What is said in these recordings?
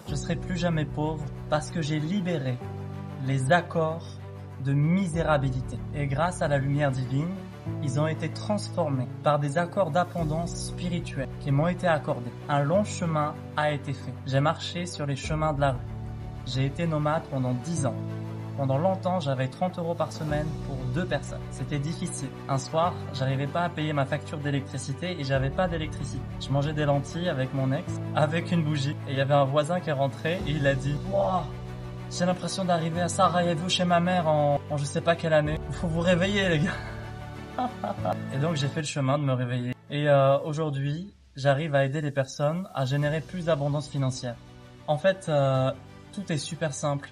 Je serai plus jamais pauvre parce que j'ai libéré les accords de misérabilité. Et grâce à la lumière divine, ils ont été transformés par des accords d'abondance spirituelle qui m'ont été accordés. Un long chemin a été fait. J'ai marché sur les chemins de la rue. J'ai été nomade pendant 10 ans. Pendant longtemps, j'avais 30 € par semaine pour 2 personnes. C'était difficile. Un soir, j'arrivais pas à payer ma facture d'électricité et j'avais pas d'électricité. Je mangeais des lentilles avec mon ex, avec une bougie. Et il y avait un voisin qui est rentré et il a dit « Wow, j'ai l'impression d'arriver à Sarajevo chez ma mère en je sais pas quelle année. Il faut vous réveiller les gars. » Et donc j'ai fait le chemin de me réveiller. Et aujourd'hui, j'arrive à aider les personnes à générer plus d'abondance financière. En fait, tout est super simple.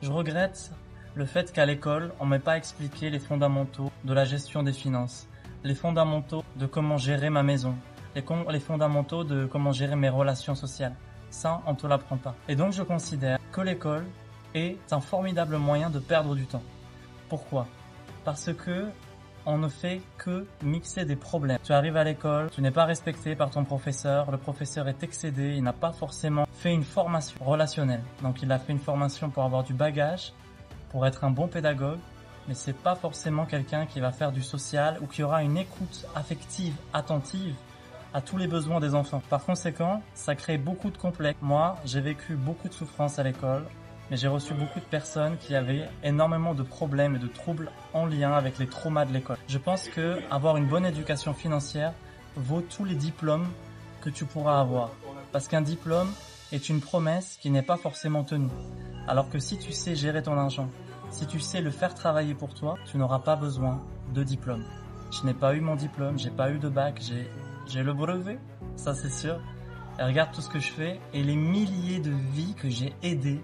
Je regrette le fait qu'à l'école, on m'ait pas expliqué les fondamentaux de la gestion des finances, les fondamentaux de comment gérer ma maison, les fondamentaux de comment gérer mes relations sociales. Ça, on te l'apprend pas. Et donc, je considère que l'école est un formidable moyen de perdre du temps. Pourquoi? Parce que on ne fait que mixer des problèmes. Tu arrives à l'école, tu n'es pas respecté par ton professeur, le professeur est excédé, il n'a pas forcément fait une formation relationnelle. Donc il a fait une formation pour avoir du bagage, pour être un bon pédagogue, mais c'est pas forcément quelqu'un qui va faire du social ou qui aura une écoute affective, attentive à tous les besoins des enfants. Par conséquent, ça crée beaucoup de complexes. Moi, j'ai vécu beaucoup de souffrances à l'école, mais j'ai reçu beaucoup de personnes qui avaient énormément de problèmes et de troubles en lien avec les traumas de l'école. Je pense que avoir une bonne éducation financière vaut tous les diplômes que tu pourras avoir. Parce qu'un diplôme est une promesse qui n'est pas forcément tenue. Alors que si tu sais gérer ton argent, si tu sais le faire travailler pour toi, tu n'auras pas besoin de diplôme. Je n'ai pas eu mon diplôme, j'ai pas eu de bac, j'ai le brevet, ça c'est sûr. Et regarde tout ce que je fais et les milliers de vies que j'ai aidées.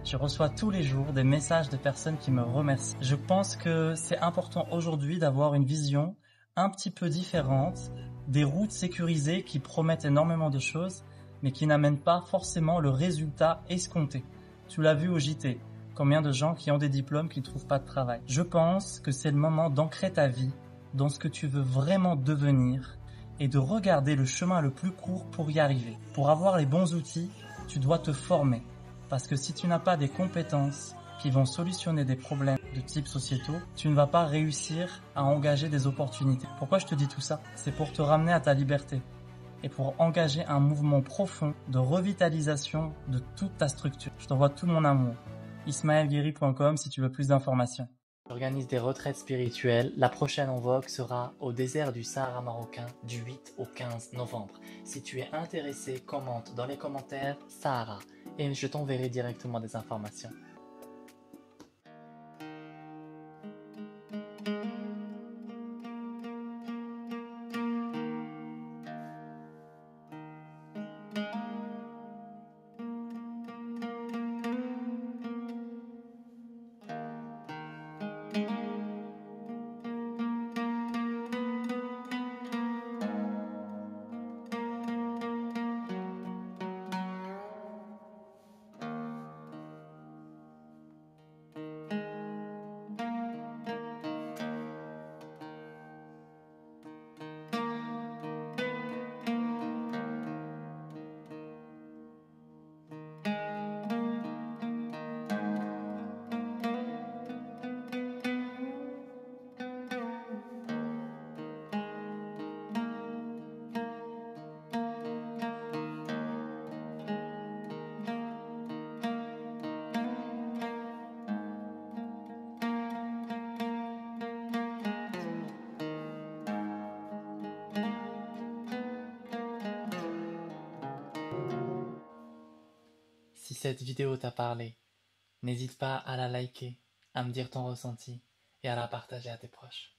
Je reçois tous les jours des messages de personnes qui me remercient. Je pense que c'est important aujourd'hui d'avoir une vision un petit peu différente des routes sécurisées qui promettent énormément de choses, mais qui n'amènent pas forcément le résultat escompté. Tu l'as vu au JT, combien de gens qui ont des diplômes qui ne trouvent pas de travail. Je pense que c'est le moment d'ancrer ta vie dans ce que tu veux vraiment devenir et de regarder le chemin le plus court pour y arriver. Pour avoir les bons outils, tu dois te former. Parce que si tu n'as pas des compétences qui vont solutionner des problèmes de type sociétaux, tu ne vas pas réussir à engager des opportunités. Pourquoi je te dis tout ça? C'est pour te ramener à ta liberté et pour engager un mouvement profond de revitalisation de toute ta structure. Je t'envoie tout mon amour. ismaelguiri.com si tu veux plus d'informations. J'organise des retraites spirituelles. La prochaine en vogue sera au désert du Sahara marocain du 8 au 15 novembre. Si tu es intéressé, commente dans les commentaires Sahara et je t'enverrai directement des informations. Si cette vidéo t'a parlé, n'hésite pas à la liker, à me dire ton ressenti et à la partager à tes proches.